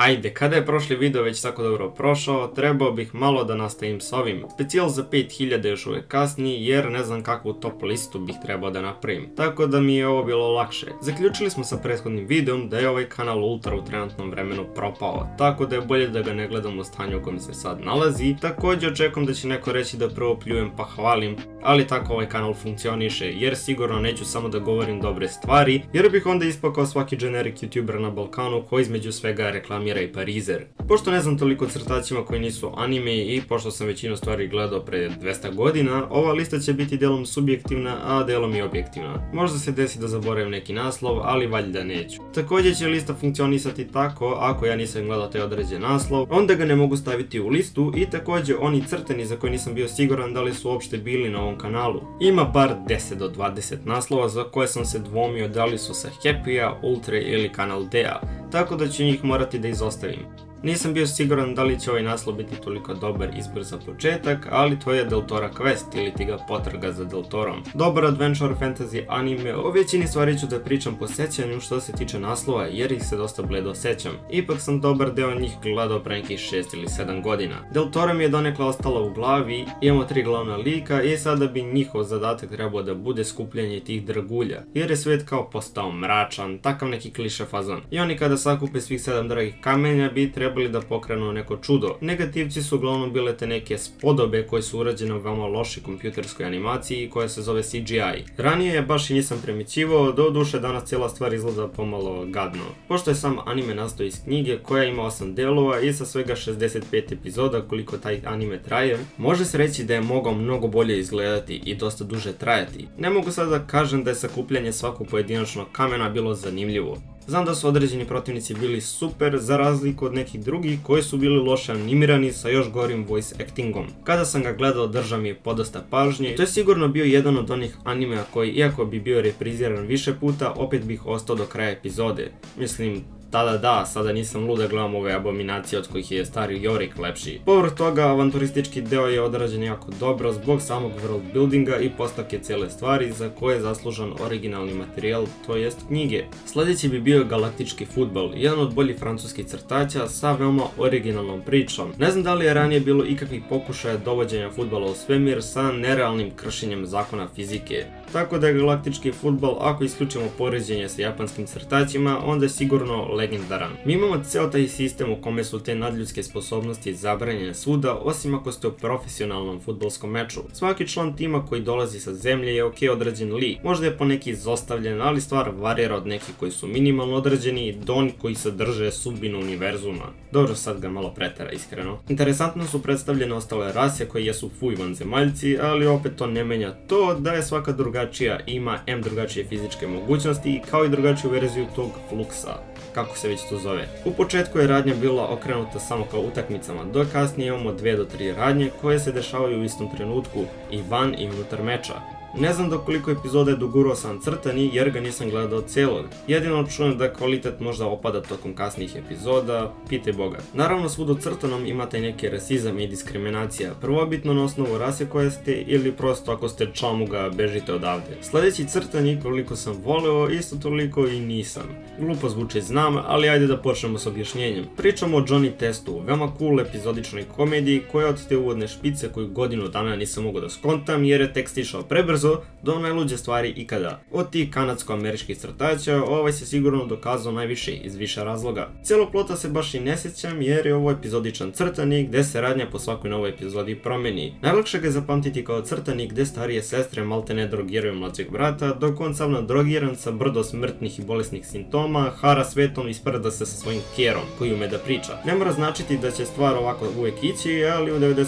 Ajde, kada je prošli video već tako dobro prošao, trebao bih malo da nastavim s ovim. Specijal za 5000 još uvijek kasni, jer ne znam kakvu top listu bih trebao da napravim. Tako da mi je ovo bilo lakše. Zaključili smo sa prethodnim videom da je ovaj kanal ultra u trenutnom vremenu propao, tako da je bolje da ga ne gledam u stanju u kojem se sad nalazi. Također očekujem da će neko reći da prvo pljujem pa hvalim, ali tako ovaj kanal funkcioniše, jer sigurno neću samo da govorim dobre stvari, jer bih onda ispao kao svaki generic youtuber na Balkanu koji između svega reklamira i parizer. Pošto ne znam toliko o crtačima koji nisu anime i pošto sam većinu stvari gledao pre 200 godina, ova lista će biti delom subjektivna, a delom i objektivna. Možda se desi da zaboravim neki naslov, ali valjda neću. Također će lista funkcionisati tako, ako ja nisam gledao taj određen naslov, onda ga ne mogu staviti u listu i također oni crteni za koje nisam bio siguran da li su uopšte bili na ovom kanalu. Ima bar 10 do 20 naslova za koje sam se dvomio da li su sa Happy-a, Ultra ili Kanal D-a, tako da ću njih morati da izostavim. Nisam bio siguran da li će ovaj naslov biti toliko dobar izbor za početak, ali to je Del Tora Quest ili ti ga potraga za Del Torom. Dobar adventure fantasy anime, o većini stvari ću da pričam po sećanju što se tiče naslova jer ih se dosta bledo sećam. Ipak sam dobar deo njih gledao pre nekih 6 ili 7 godina. Del Toro mi je donekle ostala u glavi, imamo 3 glavna lika i sada bi njihov zadatak trebao da bude skupljanje tih dragulja, jer je svet kao postao mračan, takav neki kliše fazon. I oni kada sakupe svih 7 dragih kamenja bi trebali da pokrenu neko čudo. Negativci su uglavnom bile te neke spodobe koje su urađene u veoma lošoj kompjuterskoj animaciji koja se zove CGI. Ranije je baš i nisam primjećivao, do duše danas cijela stvar izgleda pomalo gadno. Pošto je sam anime nastao iz knjige koja ima 8 delova i sa svega 65 epizoda koliko taj anime traje, može se reći da je mogao mnogo bolje izgledati i dosta duže trajati. Ne mogu sad da kažem da je sakupljanje svakog pojedinačnog kamena bilo zanimljivo. Znam da su određeni protivnici bili super za razliku od nekih drugih koji su bili loše animirani sa još gorim voice actingom. Kada sam ga gledao držao mi je podosta pažnje. To je sigurno bio jedan od onih animea koji iako bi bio repriziran više puta opet bih ostao do kraja epizode. Mislim, tada da, sada nisam lud da gledam ove abominacije od kojih je stari Jorik lepši. Povrh toga, avanturistički deo je odrađen jako dobro zbog samog world buildinga i postavke cijele stvari za koje je zaslužan originalni materijal, to jest knjige. Sljedeći bi bio galaktički fudbal, jedan od boljih francuskih crtača sa veoma originalnom pričom. Ne znam da li je ranije bilo ikakvih pokušaja dovođenja fudbala u svemir sa nerealnim kršenjem zakona fizike. Tako da je galaktički fudbal, ako isključimo poređenje sa japanskim crtačima, onda je sigurno legendaran. Mi imamo ceo taj sistem u kome su te nadljudske sposobnosti zabranjene svuda, osim ako ste u profesionalnom fudbalskom meču. Svaki član tima koji dolazi sa zemlje je ok određen lik, možda je poneki izostavljen, ali stvar varira od nekih koji su minimalno određeni do onih koji sadrže sudbinu univerzuma. Dobro, sad ga malo pretera iskreno. Interesantno su predstavljene ostale rase koje jesu fuj vanzemaljci, ali opet to ne menja to da je svaka drugačija, ima drugačije fizičke mogućnosti kao i drugačiju verziju tog fluksa, kako se već to zove. U početku je radnja bila okrenuta samo kao utakmicama, dok kasnije imamo 2 do 3 radnje koje se dešavaju u istom trenutku i van i unutar meča. Ne znam do koliko epizoda je dogurao sam crtani jer ga nisam gledao cijelog. Jedino čujem da kvalitet možda opada tokom kasnijih epizoda, pitaj Boga. Naravno svud u crtanom imate neke rasizam i diskriminacija, prvobitno na osnovu rase koje ste ili prosto ako ste čamuga bežite odavde. Sljedeći crtani koliko sam voleo isto toliko i nisam. Glupo zvuči znam, ali ajde da počnemo s objašnjenjem. Pričamo o Johnny Testu, veoma cool epizodičnoj komediji koja od te uvodne špice koju godinu dana nisam mogao da skontam jer je tekst išao prebrzo do najluđe stvari ikada. Od tih kanadsko-američkih crtača ovaj se sigurno dokazao najviše iz više razloga. Cijelog plota se baš i ne sjećam jer je ovo epizodičan crtani gde se radnja po svakoj novoj epizodi promeni. Najlakše ga je zapamtiti kao crtani gde starije sestre maltene drogiraju mlađeg brata, dok on sav nadrogiran sa brdo smrtnih i bolesnih simptoma hara svetom i sprda se sa svojim kerom koji ume da priča. Ne mora značiti da će stvar ovako uvijek ići, ali u 90%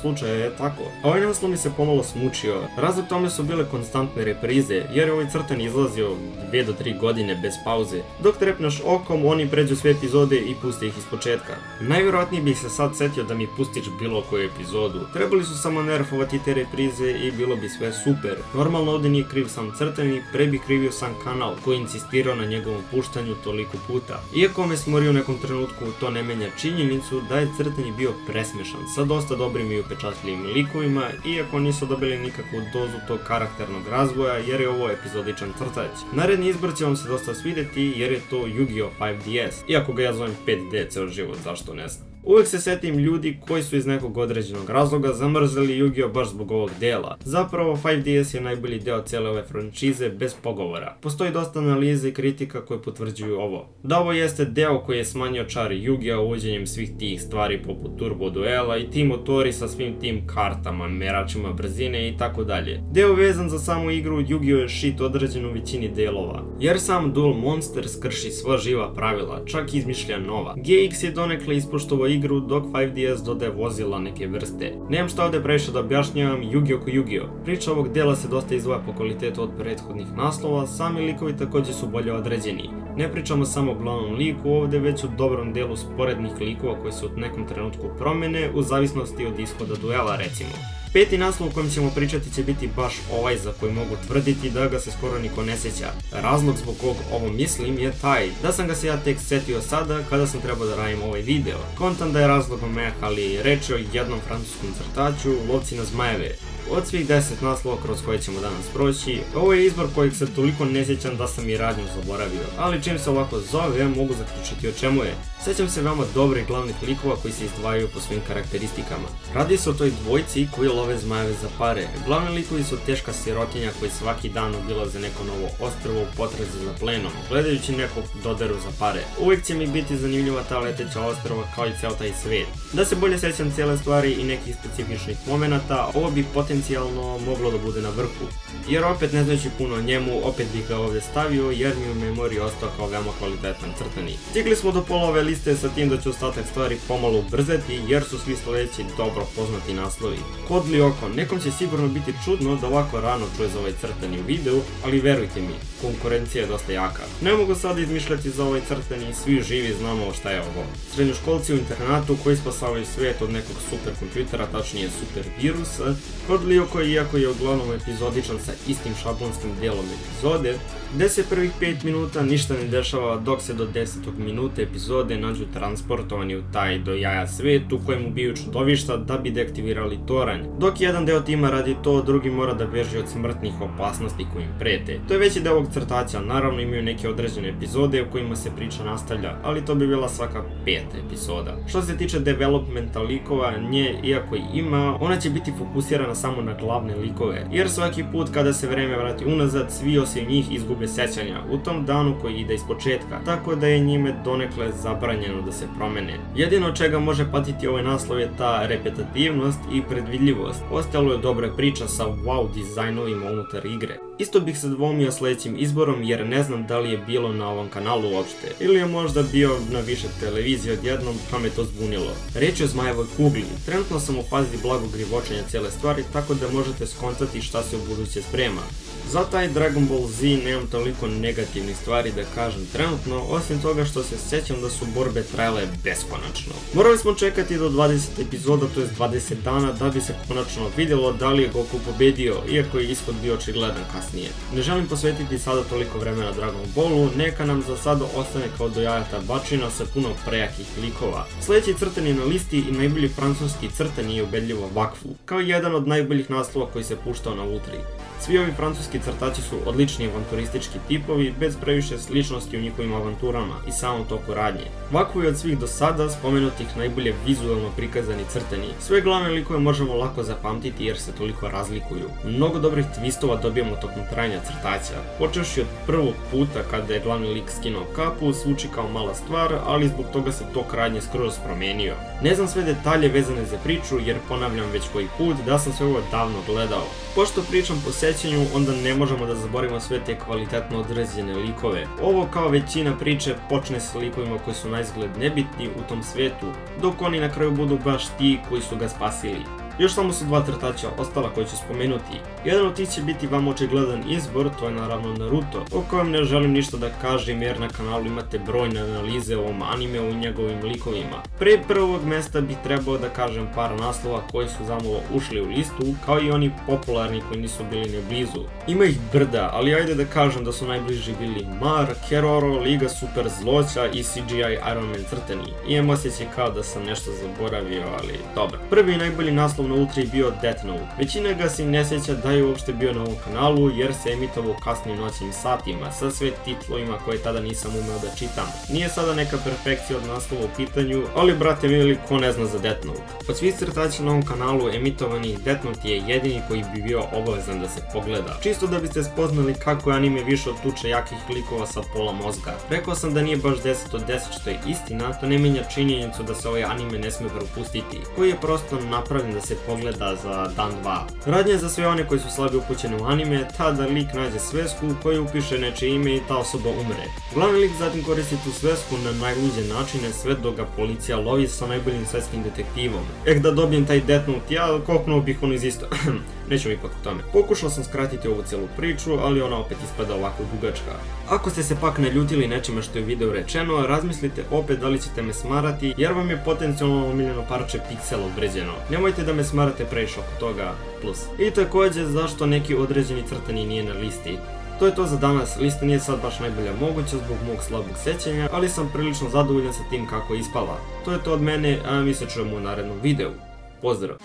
slučaja je tako. Ovaj naslov mi se pomalo smučio. Razlog tome su bile konstantne reprize, jer je ovaj crtan izlazio 2 do 3 godine bez pauze. Dok trepneš okom, oni pređu sve epizode i puste ih iz početka. Najvjerojatnije bih se sad setio da mi pustiš bilo koju epizodu. Trebali su samo nerfovati te reprize i bilo bi sve super. Normalno ovdje nije kriv sam crtani, pre bi krivio sam kanal koji insistirao na njegovom puštanju toliko puta. Iako me smorio u nekom trenutku, to ne menja činjenicu da je crtani bio presmešan, sa dosta dobrim i upečatljivim likovima, iako nisu dobili nikakvu dozu tog karakternog razvoja jer je ovo epizodičan crtač. Naredni izbor će vam se dosta svidjeti jer je to Yu-Gi-Oh 5DS, iako ga ja zovem 5D ceo život, zašto ne znam. Uvijek se setim ljudi koji su iz nekog određenog razloga zamrzeli Yu-Gi-Oh baš zbog ovog dela. Zapravo 5DS je najbolji deo cijele ove franšize bez pogovora. Postoji dosta analize i kritika koje potvrđuju ovo. Da ovo jeste deo koji je smanjio čar Yu-Gi-Oh uvođenjem svih tih stvari poput turbo duela i ti motori sa svim tim kartama, meračima brzine i tako dalje. Deo vezan za samu igru Yu-Gi-Oh je shit određen u većini delova. Jer sam Duel Monsters krši sva živa pravila, čak izmišlja nova. GX je donekle ispoštovao igru dok 5DS dodaje vozila neke vrste. Nemam šta ovdje previše da objašnjavam, Yu-Gi-Oh ko Yu-Gi-Oh. Priča ovog dela se dosta izdvaja po kvalitetu od prethodnih naslova, sami likovi također su bolje određeni. Ne pričamo samo o glavnom liku ovdje, već u dobrom delu sporednih likova koji se u nekom trenutku promene u zavisnosti od ishoda duela recimo. Peti naslov o kojem ćemo pričati će biti baš ovaj za koji mogu tvrditi da ga se skoro niko ne sjeća. Razlog zbog kog ovo mislim je taj da sam ga se ja tek setio sada kada sam trebao da radim ovaj video. Kontam da je razlogom meh, ali reč je o jednom francuskom crtaču, Lovci na zmajeve. Od svih 10 naslova kroz koje ćemo danas proći, ovo je izbor kojeg se toliko ne sjećam da sam i radnju zaboravio, ali čim se ovako zove mogu zaključiti o čemu je. Sjećam se veoma dobrih glavnih likova koji se izdvajaju po svojim karakteristikama. Radi se o toj dvojci koji love zmajeve za pare. Glavni likovi su teška sirotinja koji svaki dan obilaze neko novo ostrvo u potrazi za plenom, gledajući nekog doderu za pare. Uvijek će mi biti zanimljiva ta leteća ostrva kao i ceo taj svijet. Da se bolje sjećam cijele stvari i nekih specifičnih momenata, ovo bi potencijalno moglo da bude na vrhu. Jer opet ne znajući puno o njemu, opet bih ga ovdje stavio jer mi u memoriji ostao kao veoma kvalitetan crtani. Stigli smo do pola ove liste sa tim da ću ostatak stvari pomalo ubrzati jer su svi sljedeći dobro poznati naslovi. Kodli oko, nekom će sigurno biti čudno da ovako rano čuje za ovaj crtani u videu, ali verujte mi, konkurencija je dosta jaka. Ne mogu sad izmišljati za ovaj crtani, svi živi znamo šta je ovo. Srednjoškolci u internatu koji spasavaju svijet od nekog super kompjutera, tačnije super virusa. Kodli oko, iako je uglavnom epizodičan sa istim šablonskim dijelom epizode, gdje se prvih 5 minuta ništa ne dešava dok se do 10. minute epizode nađu transportovani u taj do jaja svijet u kojem ubiju čudovišta da bi deaktivirali toranj. Dok jedan deo tima radi to, drugi mora da beži od smrtnih opasnosti koji im prete. To je veći deo ovog crtača, naravno imaju neke određene epizode u kojima se priča nastavlja, ali to bi bila svaka 5. epizoda. Što se tiče developmenta likova, nje iako i ima, ona će biti fokusirana samo na glavne likove, jer svaki put kada se vreme vrati unazad, svi osim njih izgube sećanja u tom danu koji ide iz početka, tako da je njime donekle zabranjeno da se promene. Jedino od čega može patiti ovaj naslov je ta repetitivnost i predvidljivost. Ostalo je dobra priča sa wow dizajnovima unutar igre. Isto bih se dvoumio sljedećim izborom jer ne znam da li je bilo na ovom kanalu uopšte, ili je možda bio na više televizije odjednom pa me to zbunilo. Riječ je o zmajevoj kugli. Trenutno sam u fazi blagog rivočenja cijele stvari, tako da možete skontati šta se u buduće sprema. Za taj Dragon Ball Z nemam toliko negativnih stvari da kažem trenutno, osim toga što se sjećam da su borbe trajale beskonačno. Morali smo čekati do 20 epizoda, to je 20 dana, da bi se konačno vidjelo da li je Goku pobedio, iako je ishod bio očigledan kasnije. Ne želim posvetiti sada toliko vremena Dragon Ballu, neka nam za sada ostane kao dojajata bačina sa puno prejakih likova. Sljedeći crtani na listi i najbolji francuski crtani je ubedljivo Wakfu, kao jedan od najboljih naslova koji se puštao na Ultri. Svi ovi francuski crtači su odlični avanturistički tipovi bez previše sličnosti u njihovim avanturama i samom toku radnje. Wakfu je od svih do sada spomenutih najbolje vizualno prikazani crtani. Sve glavne likove možemo lako zapamtiti jer se toliko razlikuju. Mnogo dobrih twistova dobijemo tokom trajanja crtaća. Počevši od prvog puta kada je glavni lik skinuo kapu, zvuči kao mala stvar, ali zbog toga se tok radnje skroz promijenio. Ne znam sve detalje vezane za priču jer ponavljam već koji put da sam sve ovo davno gledao. Pošto pričam po sećanju, onda ne možemo da zaboravimo sve te kvalitetno određene likove. Ovo kao većina priče počne sa likovima koji su naizgled nebitni u tom svijetu, dok oni na kraju budu baš ti koji su ga spasili. Još samo su dva crtača ostala koji ću spomenuti. Jedan od tih će biti vam očigledan izbor, to je naravno Naruto, o kojem ne želim ništa da kažem jer na kanalu imate brojne analize o ovom animeu i njegovim likovima. Pre prvog mjesta bih trebao da kažem par naslova koji su zamalo ušli u listu, kao i oni popularni koji nisu bili ni blizu. Ima ih brda, ali ajde da kažem da su najbliži bili Mar, Keroro, Liga Super Zloća i CGI Iron Man crtani. Imam osjećaj kao da sam nešto zaboravio, ali dobro. Prvi i najbolji naslov naslovu na Ultri bio Death Note. Većina ga se ne sjeća da je uopšte bio na ovom kanalu jer se emitovao u kasnim noćnim satima sa sve titlovima koje tada nisam umeo da čitam. Nije sada neka perfekcija od naslova u pitanju, ali brate mili, ko ne zna za Death Note. Od svih crtača na ovom kanalu emitovanih, Death Note je jedini koji bi bio obavezan da se pogleda. Čisto da biste spoznali kako je anime više od tuče jakih likova sa pola mozga. Rekao sam da nije baš 10 od 10 što je istina, to ne mijenja činjenicu da se ovaj anime ne sme propustiti, koji je prosto napravljen da se pogleda za dan dva. Radnja za sve one koji su slabije upućeni u anime, tada lik nađe svesku koji upiše nečije ime i ta osoba umre. Glavni lik zatim koristi tu svesku na najluđe načine sve dok ga policija lovi sa najboljim svetskim detektivom. Da dobijem taj Death Note, ja kopnuo bih ono iz isto. Nećemo ipak o tome. Pokušao sam skratiti ovu cijelu priču, ali ona opet ispada ovako dugačka. Ako ste se pak naljutili nečime što je u videu rečeno, razmislite opet da li ćete me smarati, jer vam je potencijalno omiljeno parče piksela određeno. Nemojte da me smarate previše oko toga, plus. I također zašto neki određeni crtani nije na listi. To je to za danas, lista nije sad baš najbolja moguća zbog mog slabog sećanja, ali sam prilično zadovoljan sa tim kako je ispala. To je to od mene, a mi se čujemo u narednom videu. Pozdrav!